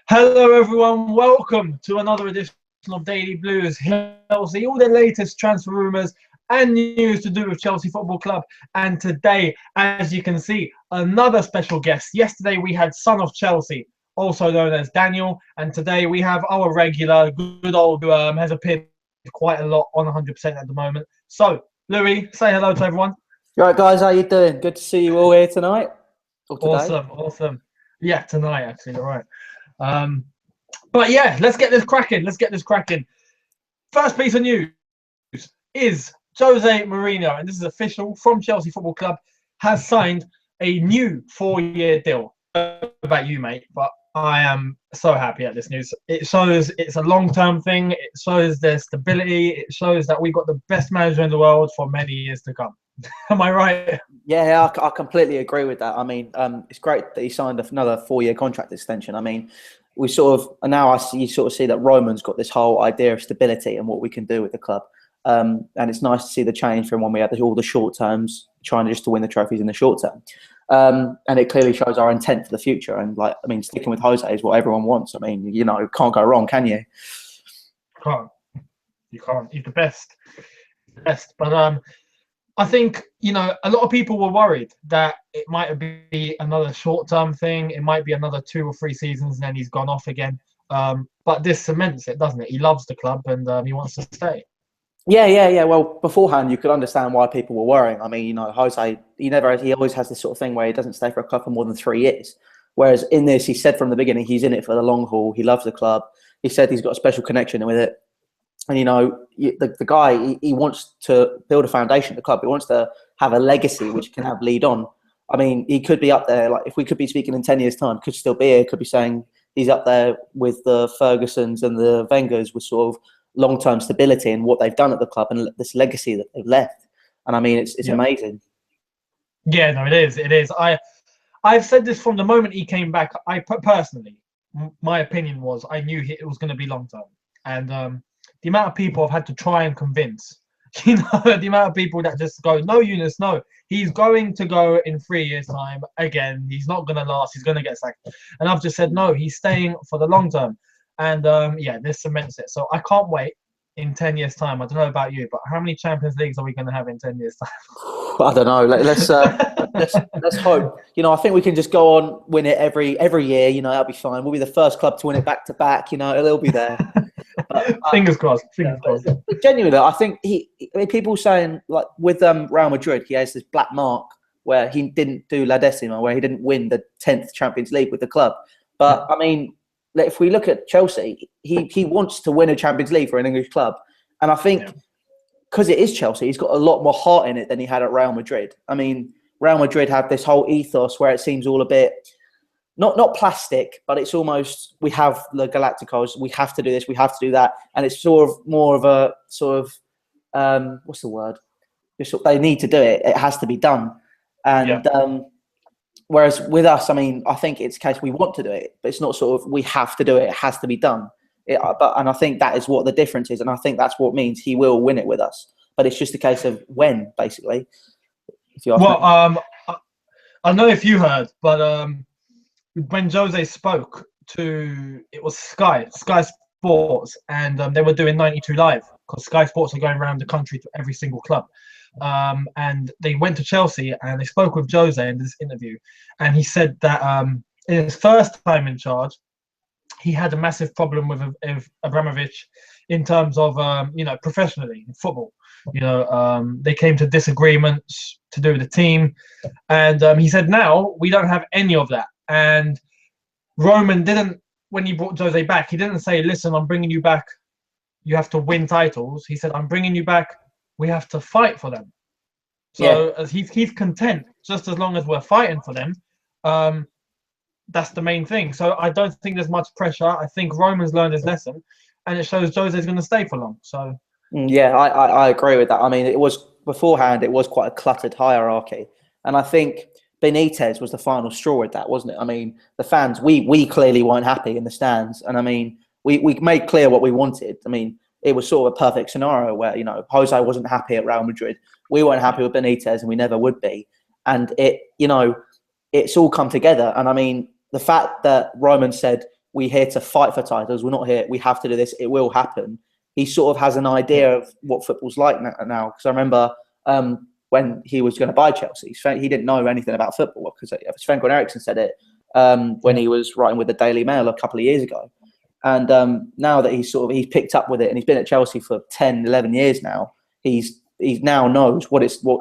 Hello, everyone. Welcome to another edition of Daily Blues. Chelsea, all the latest transfer rumours and news to do with Chelsea Football Club. And today, as you can see, another special guest. Yesterday, we had Son of Chelsea, also known as Daniel. And today, we have our regular, good old, who has appeared quite a lot on 100% at the moment. So, Louis, say hello to everyone. Right, guys, how you doing? Good to see you all here tonight. Or today. Awesome. Yeah, tonight, actually, you're right. But yeah, let's get this cracking. First piece of news is Jose Mourinho, and this is official from Chelsea Football Club, has signed a new 4-year deal. I don't know about you, mate, but I am so happy at this news. It shows it's a long-term thing. It shows there's stability. It shows that we've got the best manager in the world for many years to come. Am I right? Yeah, I completely agree with that. I mean, it's great that he signed another 4-year contract extension. I mean, we sort of now you sort of see that Roman's got this whole idea of stability and what we can do with the club. And it's nice to see the change from when we had all the short terms, trying just to win the trophies in the short term. And it clearly shows our intent for the future. And sticking with Jose is what everyone wants. I mean, can't go wrong, can you? You can't. He's the best. But I think, a lot of people were worried that it might be another short-term thing. It might be another 2 or 3 seasons and then he's gone off again. But this cements it, doesn't it? He loves the club and he wants to stay. Yeah. Well, beforehand, you could understand why people were worrying. I mean, Jose, he always has this sort of thing where he doesn't stay for a club for more than 3 years. Whereas in this, he said from the beginning, he's in it for the long haul. He loves the club. He said he's got a special connection with it. And, the guy, he wants to build a foundation at the club. He wants to have a legacy which can have lead on. I mean, he could be up there. Like, if we could be speaking in 10 years' time, could still be here, could be saying he's up there with the Fergusons and the Wengers with sort of long-term stability and what they've done at the club and this legacy that they've left. And, I mean, it's amazing. Yeah, no, it is. I've said this from the moment he came back. I personally, my opinion was I knew it was going to be long-term. And the amount of people I've had to try and convince, the amount of people that just go, no, Eunice, no, he's going to go in 3 years' time again. He's not going to last. He's going to get sacked. And I've just said, no, he's staying for the long term. And this cements it. So I can't wait in 10 years' time. I don't know about you, but how many Champions Leagues are we going to have in 10 years' time? I don't know. Let's hope. I think we can just go on, win it every year. That'll be fine. We'll be the first club to win it back to back. It'll be there. Fingers crossed. Genuinely, I think people saying like with Real Madrid, he has this black mark where he didn't do La Decima, where he didn't win the 10th Champions League with the club. But I mean, if we look at Chelsea, he wants to win a Champions League for an English club, and I think because it is Chelsea, he's got a lot more heart in it than he had at Real Madrid. I mean, Real Madrid have this whole ethos where it seems all a bit. Not plastic, but it's almost, we have the Galacticos, we have to do this, we have to do that. And it's sort of more of a what's the word? They need to do it. It has to be done. And whereas with us, I mean, I think it's a case we want to do it, but it's not sort of we have to do it. It has to be done. And I think that is what the difference is. And I think that's what means he will win it with us. But it's just a case of when, basically. If you ask me. I don't know if you heard, but when Jose spoke to, it was Sky Sports, and they were doing 92 Live because Sky Sports are going around the country to every single club. And they went to Chelsea and they spoke with Jose in this interview. And he said that in his first time in charge, he had a massive problem with Abramovich in terms of, professionally in football. They came to disagreements to do with the team. And he said, now we don't have any of that. And Roman didn't, when he brought Jose back, he didn't say, listen, I'm bringing you back. You have to win titles. He said, I'm bringing you back. We have to fight for them. So as he's content, just as long as we're fighting for them. That's the main thing. So I don't think there's much pressure. I think Roman's learned his lesson, and it shows Jose's going to stay for long. So I agree with that. I mean, it was beforehand, it was quite a cluttered hierarchy. And I think Benitez was the final straw with that, wasn't it? I mean, the fans, we clearly weren't happy in the stands. And I mean, we made clear what we wanted. I mean, it was sort of a perfect scenario where, Jose wasn't happy at Real Madrid. We weren't happy with Benitez and we never would be. And it's all come together. And I mean, the fact that Roman said, we're here to fight for titles. We're not here. We have to do this. It will happen. He sort of has an idea of what football's like now. Because I remember when he was going to buy Chelsea, he didn't know anything about football because Sven-Göran Eriksson said it when he was writing with the Daily Mail a couple of years ago. And now that he's picked up with it and he's been at Chelsea for 10, 11 years now, he now knows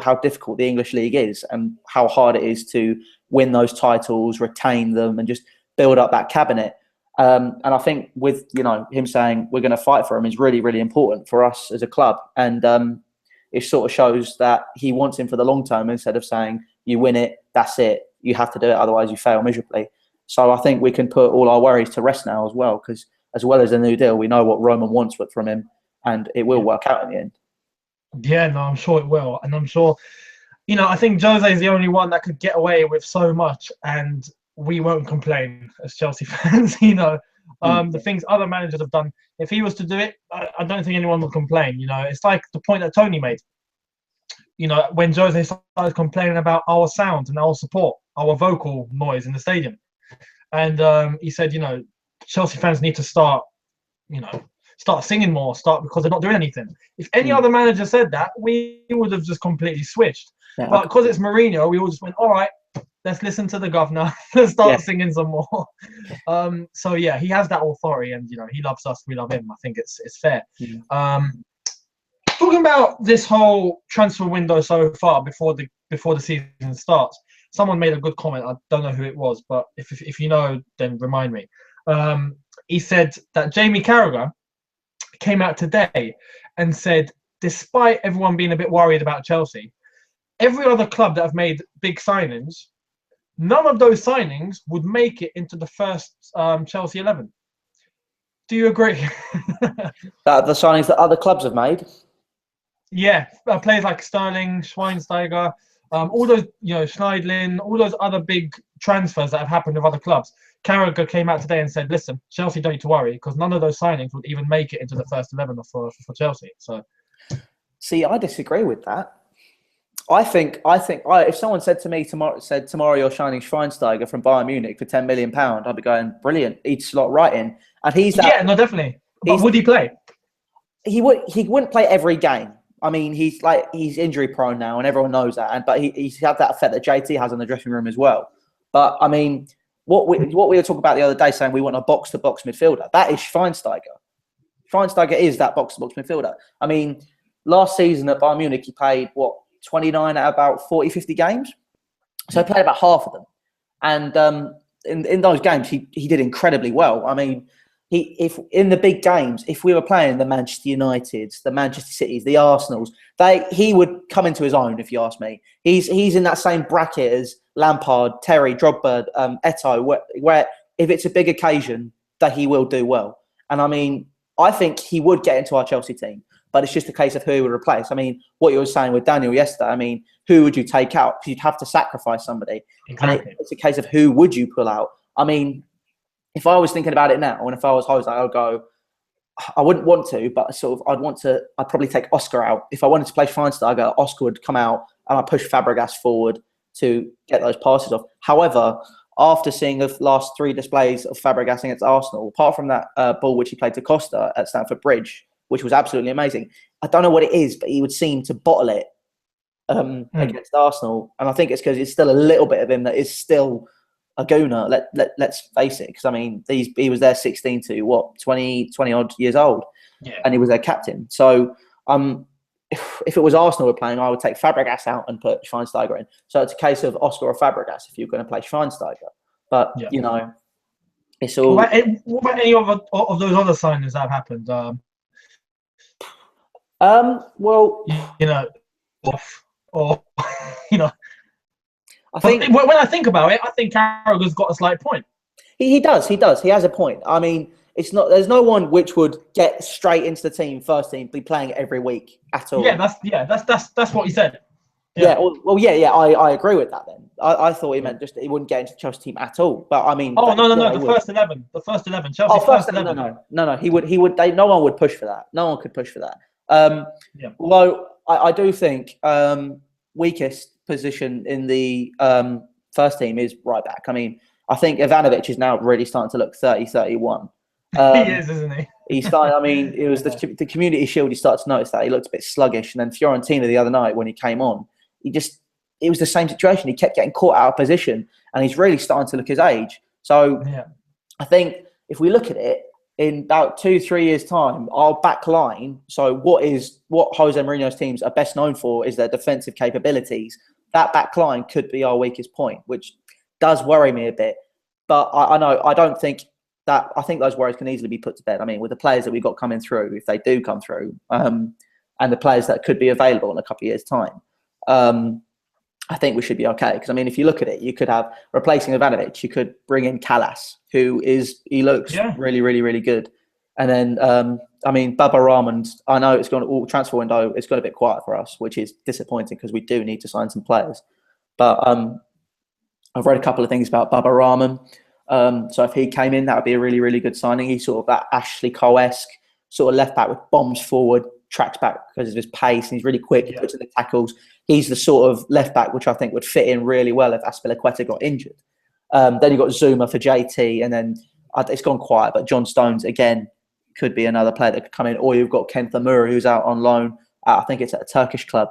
how difficult the English league is and how hard it is to win those titles, retain them, and just build up that cabinet. And I think with him saying we're going to fight for him is really, really important for us as a club. And it sort of shows that he wants him for the long term instead of saying you win it, that's it, you have to do it, otherwise you fail miserably. So I think we can put all our worries to rest now as well, because as well as a new deal, we know what Roman wants from him, and it will work out in the end. Yeah, no, I'm sure it will, and I'm sure, I think Jose is the only one that could get away with so much, and we won't complain as Chelsea fans. The things other managers have done. If he was to do it, I don't think anyone would complain. It's like the point that Tony made. When Jose started complaining about our sound and our support, our vocal noise in the stadium, and he said, Chelsea fans need to start singing more, because they're not doing anything. If any other manager said that, we would have just completely switched. Yeah. But because it's Mourinho, we all just went, all right, let's listen to the governor. Let's start singing some more. So yeah, he has that authority, and he loves us, we love him. I think it's fair. Talking about this whole transfer window so far before the season starts, someone made a good comment. I don't know who it was, but if you know, then remind me. He said that Jamie Carragher came out today and said, despite everyone being a bit worried about Chelsea, every other club that have made big signings, none of those signings would make it into the first Chelsea 11. Do you agree? That the signings that other clubs have made? Yeah, players like Sterling, Schweinsteiger, all those, Schneidlin, all those other big transfers that have happened with other clubs. Carragher came out today and said, listen, Chelsea don't need to worry, because none of those signings would even make it into the first 11 for Chelsea. So, see, I disagree with that. I think if someone said to me tomorrow you're signing Schweinsteiger from Bayern Munich for £10 million, I'd be going, brilliant, he'd slot right in. And he's that. Yeah, no, definitely. But would he play? He wouldn't play every game. I mean, he's injury prone now, and everyone knows that. But he's had that effect that JT has in the dressing room as well. But I mean, what we were talking about the other day, saying we want a box-to-box midfielder, that is Schweinsteiger. Schweinsteiger is that box-to-box midfielder. I mean, last season at Bayern Munich, he played 29 out of about 40, 50 games. So he played about half of them. And in those games, he did incredibly well. I mean, if in the big games, if we were playing the Manchester Uniteds, the Manchester Cities, the Arsenals, he would come into his own, if you ask me. He's in that same bracket as Lampard, Terry, Drogba, Eto'o, where if it's a big occasion, that he will do well. And I mean, I think he would get into our Chelsea team, but it's just a case of who he would replace. I mean, what you were saying with Daniel yesterday, I mean, who would you take out? Because you'd have to sacrifice somebody. Exactly. And it's a case of who would you pull out? I mean, if I was thinking about it now, and if I was Jose, I would go, I wouldn't want to, but I'd probably take Oscar out. If I wanted to play Schweinsteiger, Oscar would come out and I'd push Fabregas forward to get those passes off. However, after seeing the last 3 displays of Fabregas against Arsenal, apart from that ball which he played to Costa at Stamford Bridge, which was absolutely amazing, I don't know what it is, but he would seem to bottle it against Arsenal. And I think it's because it's still a little bit of him that is still a gooner. Let's face it, because I mean, he was there 16 to 20 odd years old, and he was their captain. So if it was Arsenal were playing, I would take Fabregas out and put Schweinsteiger in. So it's a case of Oscar or Fabregas if you're going to play Schweinsteiger. But it's all. What about any of those other signings that have happened? Well, I think when I think about it, I think Carragher's got a slight point. He does. He has a point. I mean, it's not. There's no one which would get straight into the team, first team, be playing every week at all. That's what he said. Yeah. I agree with that. Then I thought he meant just he wouldn't get into the Chelsea team at all. But I mean, the first 11, Chelsea first 11. No. He would. No one would push for that. No one could push for that. Although I do think weakest position in the first team is right back. I mean, I think Ivanovic is now really starting to look 30, 31. He is, isn't he? He's starting. I mean, it was the Community Shield. He started to notice that he looked a bit sluggish, and then Fiorentina the other night when he came on, it was the same situation. He kept getting caught out of position, and he's really starting to look his age. So I think if we look at it in about 2-3 years' time, our back line. So what Jose Mourinho's teams are best known for is their defensive capabilities. That back line could be our weakest point, which does worry me a bit. But I think those worries can easily be put to bed. I mean, with the players that we've got coming through, if they do come through, and the players that could be available in a couple of years' time, I think we should be okay. Because, I mean, if you look at it, you could have, replacing Ivanovic, you could bring in Callas, he looks really, really, really good. And then, I mean, Baba Rahman, I know it's all transfer window, it's got a bit quiet for us, which is disappointing because we do need to sign some players. But I've read a couple of things about Baba Rahman. So if he came in, that would be a really, really good signing. He's sort of that Ashley Cole-esque sort of left back with bombs forward, tracks back because of his pace, and he's really quick, he puts in the tackles. He's the sort of left back which I think would fit in really well if Azpilicueta got injured. Then you've got Zuma for JT, and then it's gone quiet, but John Stones, again, could be another player that could come in. Or you've got Ken Tamura, who's out on loan. I think it's at a Turkish club,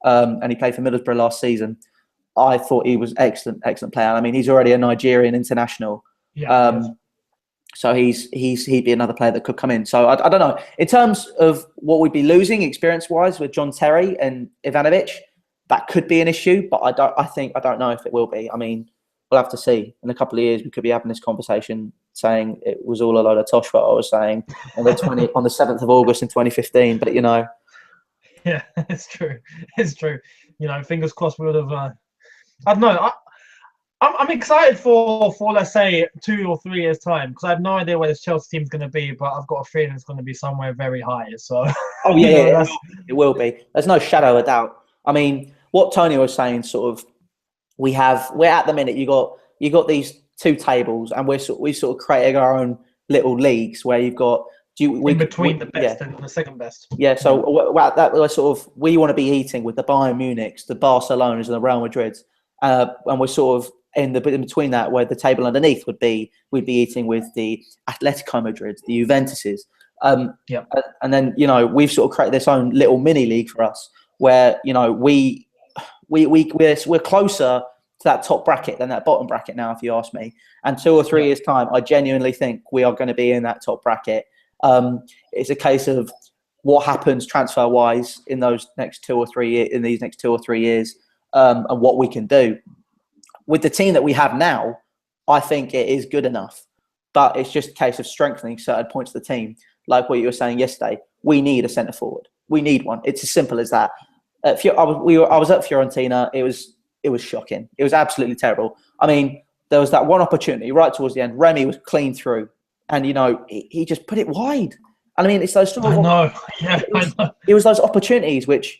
and he played for Middlesbrough last season. I thought he was excellent player. I mean, he's already a Nigerian international. So he'd be another player that could come in. So I don't know. In terms of what we'd be losing experience-wise with John Terry and Ivanovic, that could be an issue, but I don't know if it will be. I mean, we'll have to see. In a couple of years, we could be having this conversation saying it was all a load of tosh what I was saying on the 7th of August in 2015. But yeah, it's true. It's true. Fingers crossed we would have. I don't know. I'm excited for let's say 2 or 3 years time, because I have no idea where this Chelsea team's going to be, but I've got a feeling it's going to be somewhere very high. So it will be. There's no shadow of doubt. I mean, what Tony was saying, sort of, we're at the minute. You got these two tables, and we sort of creating our own little leagues where you've got between the best and the second best. Yeah, so we want to be eating with the Bayern Munichs, the Barcelonas, and the Real Madrids, and we're sort of in between that, where the table underneath we'd be eating with the Atletico Madrid, the Juventuses, and then we've sort of created this own little mini league for us, where we're closer to that top bracket than that bottom bracket now, if you ask me. And 2 or 3 years time, I genuinely think we are going to be in that top bracket. It's a case of what happens transfer wise in those next 2 or 3 years, in these next 2 or 3 years, and what we can do with the team that we have now. I think it is good enough, but it's just a case of strengthening certain points of the team. Like what you were saying yesterday, we need a centre forward. We need one. It's as simple as that. I was at Fiorentina. It was shocking. It was absolutely terrible. I mean, there was that one opportunity right towards the end. Remy was clean through, and he just put it wide. And I mean, it's those sort of. I know. Yeah, I know. It was those opportunities which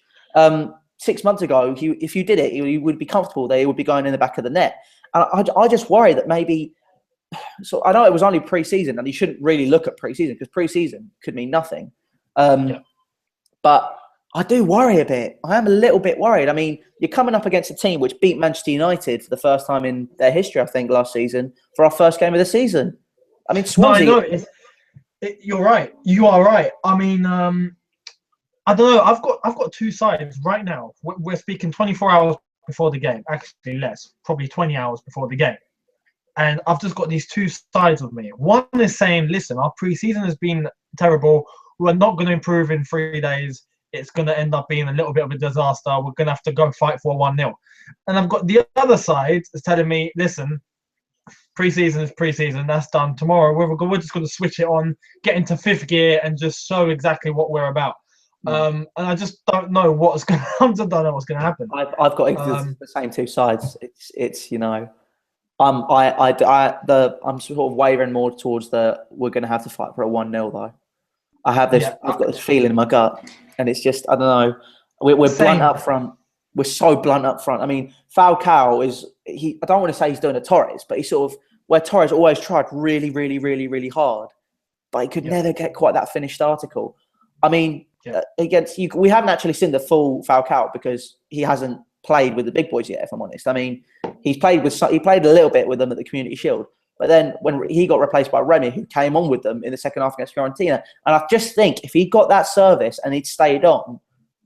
6 months ago, if you did it, you would be comfortable. They would be going in the back of the net. And I just worry that maybe. So I know it was only pre-season, and you shouldn't really look at pre-season, because pre-season could mean nothing. But I do worry a bit. I am a little bit worried. I mean, you're coming up against a team which beat Manchester United for the first time in their history, I think, last season, for our first game of the season. I mean, Swansea. No, I know. You're right. You are right. I mean, I don't know. I've got two sides right now. We're speaking 24 hours before the game. Actually, less. Probably 20 hours before the game. And I've just got these two sides of me. One is saying, listen, our pre-season has been terrible. We're not going to improve in 3 days. It's going to end up being a little bit of a disaster. We're going to have to go fight for 1-0. And I've got the other side is telling me, listen, pre-season is pre-season. That's done. Tomorrow, we're just going to switch it on, get into 5th gear, and just show exactly what we're about. And I just don't know what's going to happen. I don't know what's going to happen. I've got the same two sides. It's I'm sort of wavering more towards we're going to have to fight for a 1-0 though. I've got this feeling in my gut, and it's just, I don't know. We're blunt up front. We're so blunt up front. I mean, Falcao I don't want to say he's doing a Torres, but he's sort of where Torres always tried really, really, really, really hard, but he could never get quite that finished article. I mean, against you, we haven't actually seen the full Falcao because he hasn't played with the big boys yet. If I'm honest, I mean, he played a little bit with them at the Community Shield, but then when he got replaced by Remy, who came on with them in the second half against Fiorentina, and I just think if he got that service and he'd stayed on,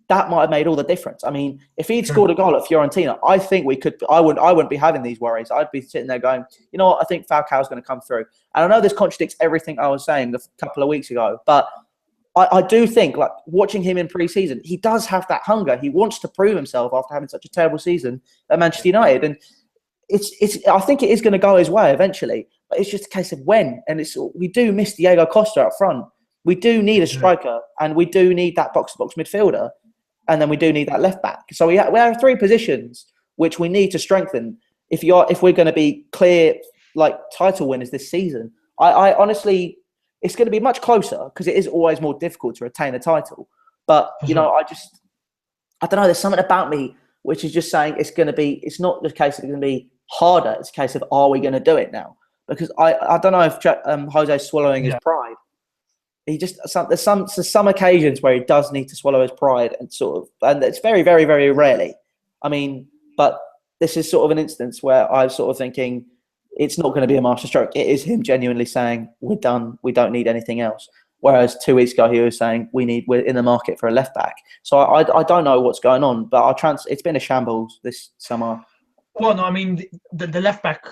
that might have made all the difference. I mean, if he'd scored a goal at Fiorentina, I think we could. I wouldn't be having these worries. I'd be sitting there going, you know what? I think Falcao's going to come through. And I know this contradicts everything I was saying a couple of weeks ago, but I do think, like, watching him in pre-season, he does have that hunger. He wants to prove himself after having such a terrible season at Manchester United, and I think it is going to go his way eventually. But it's just a case of when. And we do miss Diego Costa up front. We do need a striker, and we do need that box-to-box midfielder. And then we do need that left back. So we have three positions which we need to strengthen if we're going to be clear, like, title winners this season. I honestly, it's going to be much closer because it is always more difficult to retain a title. But you know, I don't know. There's something about me which is just saying it's going to be. It's not the case that it's going to be harder. It's a case of, are we going to do it now? Because I don't know if Jose's swallowing his pride. He just there's some occasions where he does need to swallow his pride and it's very, very, very rarely. I mean, but this is sort of an instance where I'm sort of thinking it's not going to be a masterstroke. It is him genuinely saying, we're done. We don't need anything else. Whereas 2 weeks ago he was saying we're in the market for a left back. So I don't know what's going on, but it's been a shambles this summer. Well, no, I mean the left back.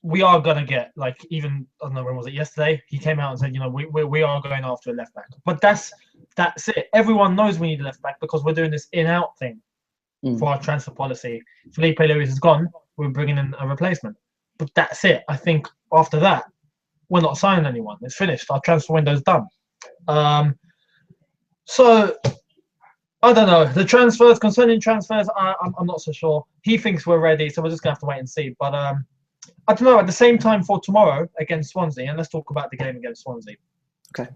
We are going to get, like, even, I don't know, when was it, yesterday? He came out and said, you know, we are going after a left back. But that's it. Everyone knows we need a left back because we're doing this in-out thing for our transfer policy. Felipe Luis is gone. We're bringing in a replacement. But that's it. I think after that, we're not signing anyone. It's finished. Our transfer window's done. So, I don't know. Concerning transfers, I'm not so sure. He thinks we're ready, so we're just going to have to wait and see. But I don't know. At the same time, for tomorrow against Swansea, and let's talk about the game against Swansea. Okay.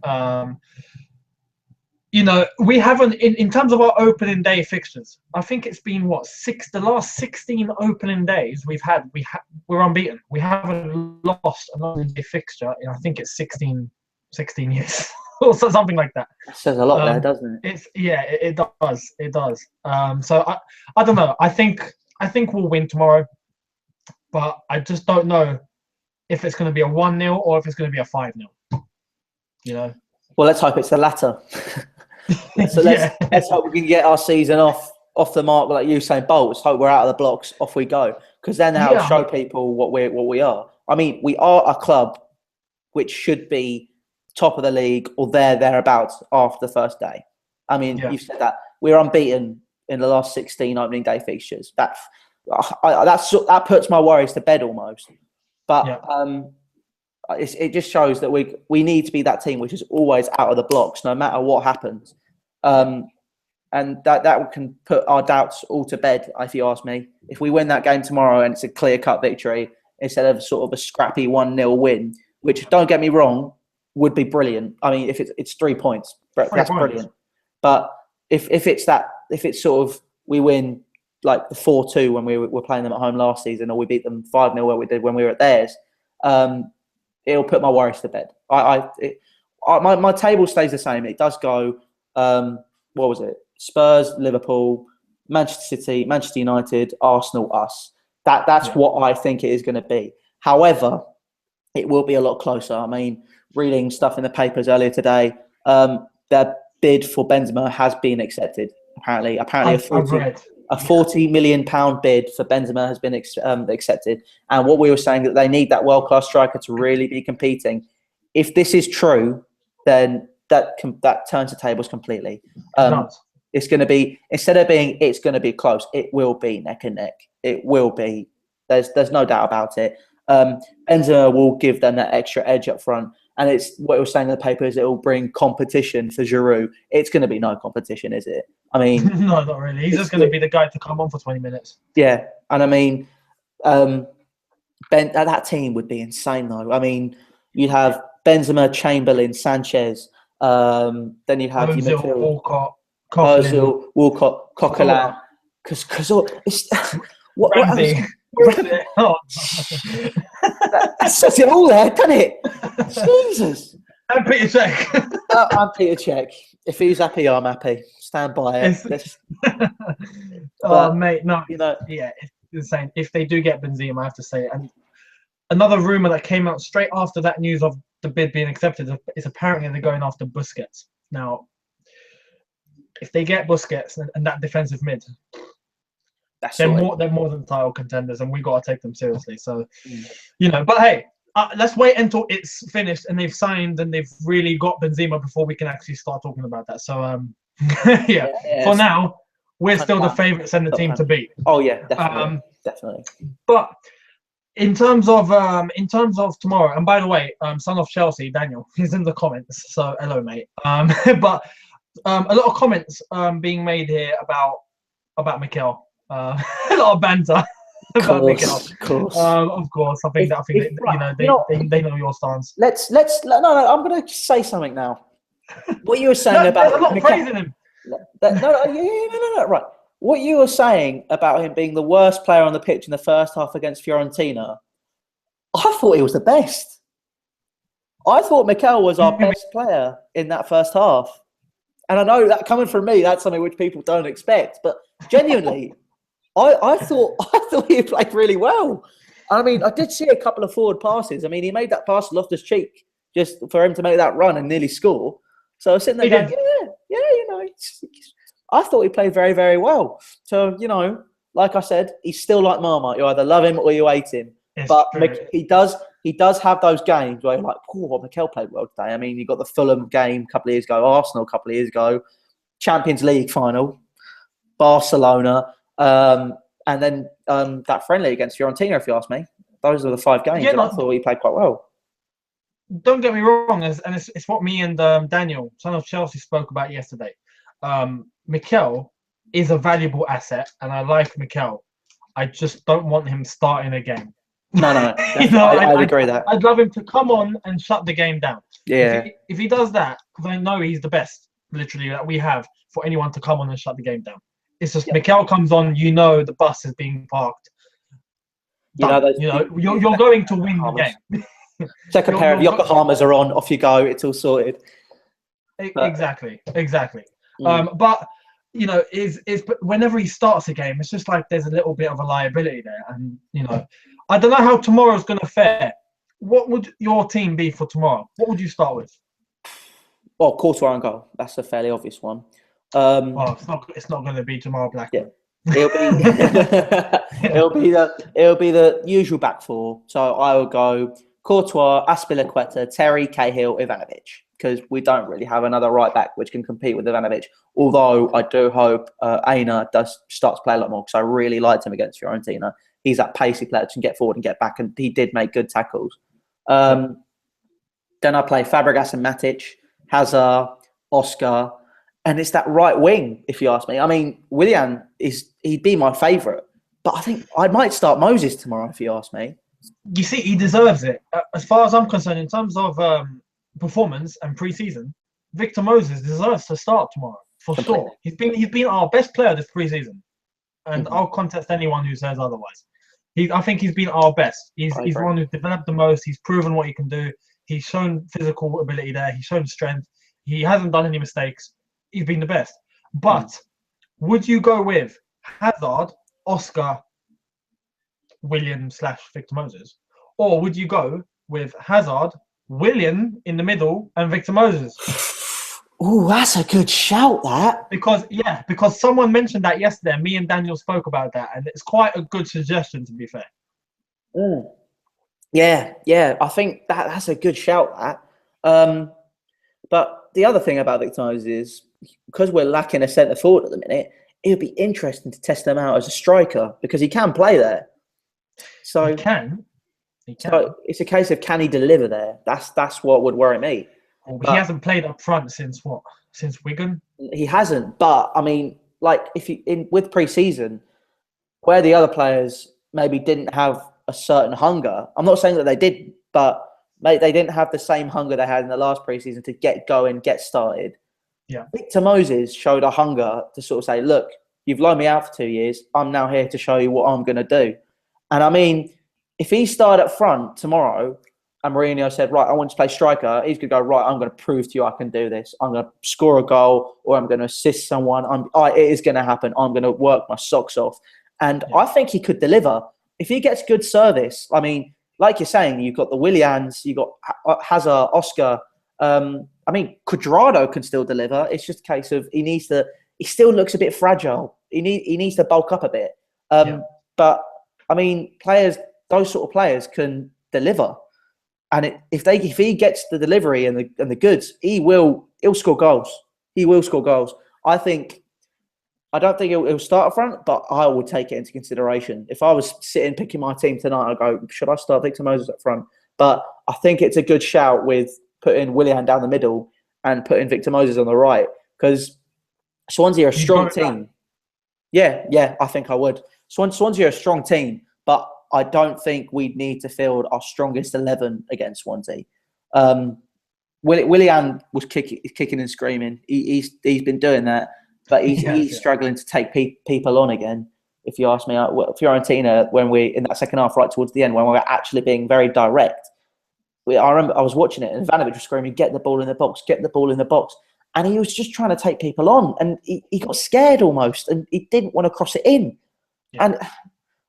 You know, we haven't in terms of our opening day fixtures. I think it's been the last 16 opening days we're unbeaten. We haven't lost an opening day fixture in, I think it's 16 years or something like that. That says a lot there, doesn't it? It does. It does. So I don't know. I think we'll win tomorrow. But I just don't know if it's going to be a 1-0 or if it's going to be a 5-0. You know? Well, let's hope it's the latter. So let's hope we can get our season off the mark, like Usain Bolt. Let's hope we're out of the blocks, off we go. Because then that'll show people what we are. I mean, we are a club which should be top of the league or thereabouts after the first day. I mean, you've said that. We're unbeaten in the last 16 opening day fixtures. That puts my worries to bed almost. But it just shows that we need to be that team which is always out of the blocks, no matter what happens. And that can put our doubts all to bed, if you ask me. If we win that game tomorrow and it's a clear-cut victory instead of sort of a scrappy 1-0 win, which, don't get me wrong, would be brilliant. I mean, if it's 3 points, that's brilliant. But if it's sort of we win like the 4-2 when we were playing them at home last season, or we beat them 5-0 where we did when we were at theirs, it'll put my worries to bed. My table stays the same. It does go, what was it? Spurs, Liverpool, Manchester City, Manchester United, Arsenal, us. That's what I think it is going to be. However, it will be a lot closer. I mean, reading stuff in the papers earlier today, their bid for Benzema has been accepted. Apparently, a £40 million bid for Benzema has been accepted. And what we were saying, that they need that world-class striker to really be competing. If this is true, then that turns the tables completely. It's going to be, instead of being, it's going to be close, it will be neck and neck. It will be. There's no doubt about it. Benzema will give them that extra edge up front. And it's what it was saying in the paper is it will bring competition for Giroud. It's going to be no competition, is it? I mean, no, not really. He's just going to be the guy to come on for 20 minutes. Yeah, and I mean, that team would be insane, though. I mean, you'd have Benzema, Chamberlain, Sanchez. Then you'd have Ozil, Walcott, Coquelin. Because what Ramsey. That says it all there, doesn't it? Jesus. I'm Peter Cech. I'm Peter Cech. If he's happy, I'm happy. Stand by it. Oh, mate, no, you know, yeah, it's insane. If they do get Benzema, I have to say, and another rumor that came out straight after that news of the bid being accepted is apparently they're going after Busquets. Now, if they get Busquets and that defensive mid, they're more than title contenders, and we got to take them seriously. So, but hey, let's wait until it's finished and they've signed and they've really got Benzema before we can actually start talking about that. So, for now, we're still the favourites and the team to beat. Oh yeah, definitely. But in terms of tomorrow, and by the way, son of Chelsea, Daniel, he's in the comments. So hello, mate. But a lot of comments being made here about Mikel. A lot of banter about Mikel. Of course. I think they know your stance. Let's no. I'm going to say something now. What you were saying about I'm not praising him. No, right. What you were saying about him being the worst player on the pitch in the first half against Fiorentina, I thought he was the best. I thought Mikel was our best player in that first half. And I know that coming from me, that's something which people don't expect. But genuinely, I thought he played really well. I mean, I did see a couple of forward passes. I mean, he made that pass to Loftus-Cheek just for him to make that run and nearly score. So I was sitting there going, I thought he played very, very well. So, like I said, he's still like Marmite. You either love him or you hate him. But he does have those games where you're like, Mikel played well today. I mean, you got the Fulham game a couple of years ago, Arsenal a couple of years ago, Champions League final, Barcelona, and then that friendly against Fiorentina, if you ask me. Those are the 5 games. I thought he played quite well. Don't get me wrong, and it's what me and Daniel, son of Chelsea, spoke about yesterday. Mikel is a valuable asset, and I like Mikel. I just don't want him starting a game. No. I'd agree with that. I'd love him to come on and shut the game down. Yeah. If he does that, because I know he's the best, literally, that we have for anyone to come on and shut the game down. It's just Mikel comes on, the bus is being parked. You're going to win the game. Second pair of Yokohamas are on, off you go, it's all sorted. Exactly. But whenever he starts a game, it's just like there's a little bit of a liability there, and I don't know how tomorrow's going to fare. What would your team be for tomorrow? What would you start with? Well, Courtois and goal. That's a fairly obvious one. It's not going to be Jamal Black. Yeah. It'll be the usual back 4. So I will go Courtois, Azpilicueta, Terry, Cahill, Ivanovic, because we don't really have another right back which can compete with Ivanovic. Although I do hope Aina does start to play a lot more, because I really liked him against Fiorentina. He's that pacey player that can get forward and get back, and he did make good tackles. Then I play Fabregas and Matic, Hazard, Oscar, and it's that right wing, if you ask me. I mean, Willian, he'd be my favourite, but I think I might start Moses tomorrow, if you ask me. You see, he deserves it. As far as I'm concerned, in terms of performance and pre-season, Victor Moses deserves to start tomorrow, for sure. He's been our best player this pre-season, and I'll contest anyone who says otherwise. I think he's been our best. He's the one who's developed the most. He's proven what he can do. He's shown physical ability there. He's shown strength. He hasn't done any mistakes. He's been the best. But would you go with Hazard, Oscar, William/Victor Moses? Or would you go with Hazard, William in the middle, and Victor Moses? Oh, that's a good shout, that. Because someone mentioned that yesterday, and me and Daniel spoke about that, and it's quite a good suggestion, to be fair. Yeah, I think that's a good shout, that. But the other thing about Victor Moses is, because we're lacking a centre forward at the minute, it would be interesting to test him out as a striker, because he can play there. So He can. So it's a case of, can he deliver there? That's what would worry me. But he hasn't played up front since what? Since Wigan? He hasn't. But I mean, like, with pre-season, where the other players maybe didn't have a certain hunger. I'm not saying that they didn't, but they didn't have the same hunger they had in the last pre-season to get going, get started. Yeah. Victor Moses showed a hunger to sort of say, look, you've loaned me out for 2 years. I'm now here to show you what I'm going to do. And I mean, if he started up front tomorrow, and Mourinho said, right, I want to play striker, he's going to go, right, I'm going to prove to you I can do this. I'm going to score a goal or I'm going to assist someone. It is going to happen. I'm going to work my socks off. And I think he could deliver. If he gets good service, I mean, like you're saying, you've got the Willians, you've got Hazard, Oscar. I mean, Cuadrado can still deliver. It's just a case of he still looks a bit fragile. He needs to bulk up a bit. But, I mean, those sort of players can deliver. And if he gets the delivery and the goods, he'll score goals. He will score goals. I don't think he'll start up front, but I would take it into consideration. If I was sitting picking my team tonight, I'd go, should I start Victor Moses up front? But I think it's a good shout with putting Willian down the middle and putting Victor Moses on the right, because Swansea are a strong team. Yeah, I think I would. Swansea are a strong team, but I don't think we'd need to field our strongest 11 against Swansea. Willian was kicking and screaming. He's been doing that, but he's struggling to take people on again. If you ask me, Fiorentina, when we in that second half, right towards the end, when we were actually being very direct, I remember I was watching it and Ivanovic was screaming, "Get the ball in the box! Get the ball in the box!" And he was just trying to take people on, and he got scared almost, and he didn't want to cross it in. Yeah. And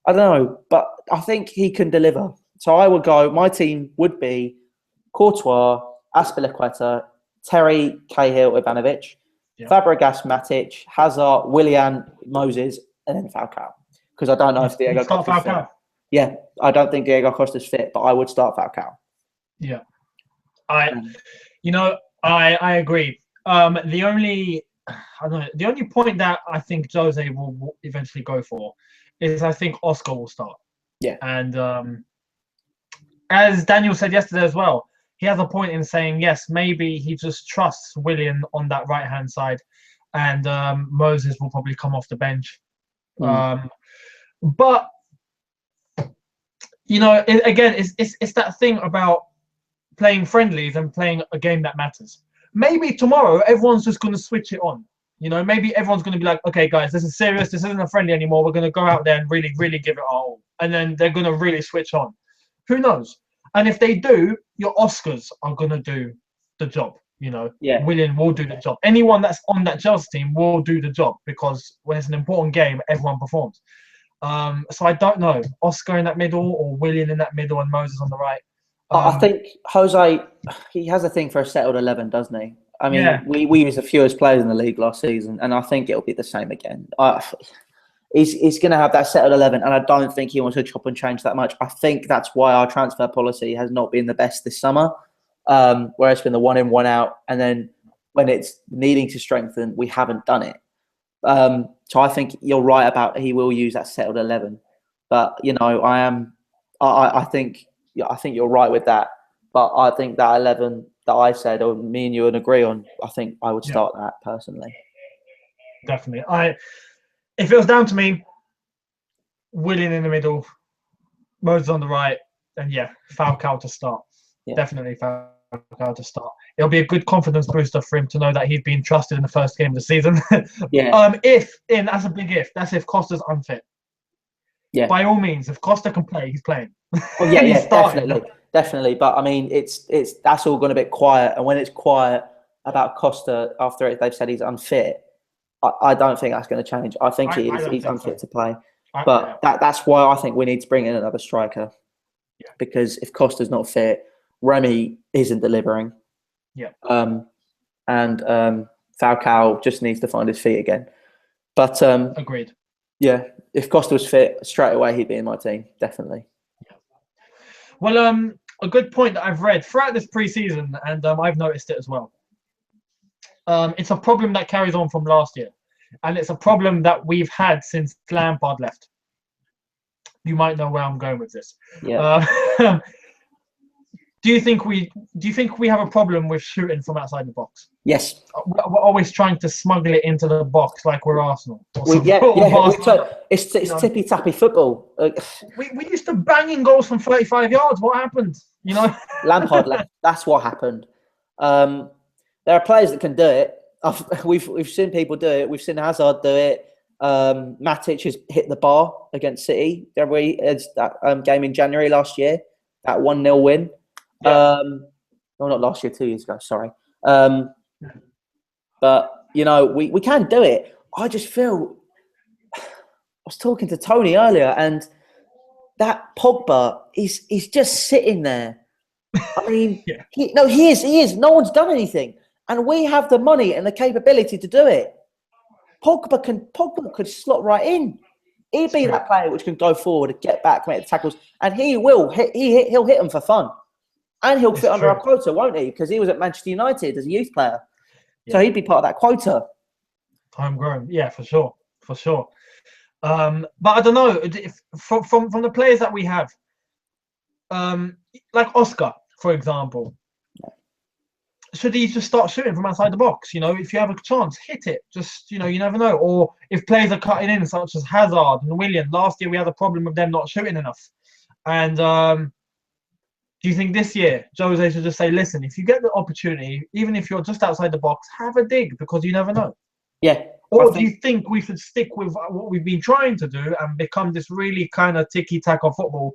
I don't know, but I think he can deliver. So I would go, my team would be Courtois, Azpilicueta, Terry, Cahill, Ivanovic, Fabregas, Matic, Hazard, Willian, Moses, and then Falcao. Because I don't know if Diego Costa's fit. Yeah, I don't think Diego Costa's fit, but I would start Falcao. Yeah. I agree. The only point that I think Jose will eventually go for is I think Oscar will start. Yeah. And as Daniel said yesterday as well, he has a point in saying, yes, maybe he just trusts Willian on that right-hand side, and Moses will probably come off the bench. But, it's that thing about playing friendlies and playing a game that matters. Maybe tomorrow everyone's just going to switch it on. Maybe everyone's going to be like, okay, guys, this is serious. This isn't a friendly anymore. We're going to go out there and really, really give it our all. And then they're going to really switch on. Who knows? And if they do, your Oscars are going to do the job. Willian will do the job. Anyone that's on that Chelsea team will do the job, because when it's an important game, everyone performs. So I don't know. Oscar in that middle or Willian in that middle and Moses on the right. I think Jose, he has a thing for a settled 11, doesn't he? I mean, we used the fewest players in the league last season, and I think it'll be the same again. He's going to have that settled 11, and I don't think he wants to chop and change that much. I think that's why our transfer policy has not been the best this summer, where it's been the one in, one out, and then when it's needing to strengthen, we haven't done it. So I think you're right about he will use that settled 11, but I think you're right with that. But I think that 11 that I said, or me and you would agree on, I think I would start that personally. Definitely. If it was down to me, Willian in the middle, Moses on the right, and Falcao to start. Yeah. Definitely Falcao to start. It'll be a good confidence booster for him to know that he's been trusted in the first game of the season. That's a big if. That's if Costa's unfit. Yeah. By all means, if Costa can play, he's playing. Oh, definitely. But I mean, that's all gone a bit quiet, and when it's quiet about Costa after they've said he's unfit, I don't think that's going to change. I think he's unfit to play. But that's why I think we need to bring in another striker. Yeah. Because if Costa's not fit, Remy isn't delivering. Yeah. And Falcao just needs to find his feet again. But agreed. Yeah. If Costa was fit, straight away he'd be in my team, definitely. Yeah. Well, a good point that I've read throughout this pre-season, and I've noticed it as well. It's a problem that carries on from last year, and it's a problem that we've had since Lampard left. You might know where I'm going with this. Yeah. Do you think we have a problem with shooting from outside the box? Yes. We're always trying to smuggle it into the box like we're Arsenal. It's tippy tappy football. We used to banging goals from 35 yards. What happened? Lampard left. That's what happened. There are players that can do it. We've seen people do it. We've seen Hazard do it. Matic has hit the bar against City. It's that game in January last year, that 1-0 win. Yeah. Well, not last year, 2 years ago. Sorry. But we can do it. I just feel. I was talking to Tony earlier, and that Pogba he's just sitting there. I mean, Yeah. he is. No one's done anything, and we have the money and the capability to do it. Pogba could slot right in. He'd be that player which can go forward and get back, make the tackles, and he'll hit them for fun, and he'll fit under our quota, won't he? Because he was at Manchester United as a youth player, so he'd be part of that quota. Homegrown, yeah, for sure. But I don't know if from the players that we have, like Oscar, for example. Should he just start shooting from outside the box? If you have a chance, hit it. Just, you never know. Or if players are cutting in, such as Hazard and Willian. Last year, we had a problem with them not shooting enough. And do you think this year, Jose should just say, listen, if you get the opportunity, even if you're just outside the box, have a dig, because you never know. Yeah. Or do you think we should stick with what we've been trying to do and become this really kind of tiki-taka football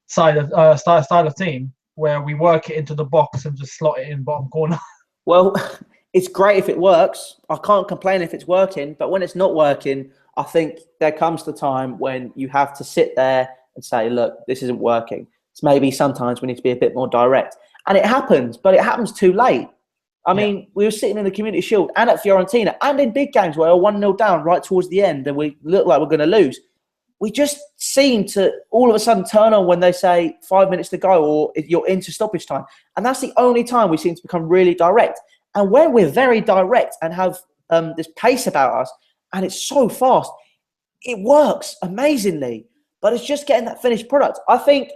style of team, where we work it into the box and just slot it in bottom corner? Well, it's great if it works. I can't complain if it's working, but when it's not working, I think there comes the time when you have to sit there and say, look, this isn't working. So maybe sometimes we need to be a bit more direct. And it happens, but it happens too late. I mean, we were sitting in the Community Shield and at Fiorentina and in big games where we're 1-0 down right towards the end and we look like we're going to lose. We just seem to all of a sudden turn on when they say 5 minutes to go or you're into stoppage time. And that's the only time we seem to become really direct. And when we're very direct and have this pace about us, and it's so fast, it works amazingly. But it's just getting that finished product. I think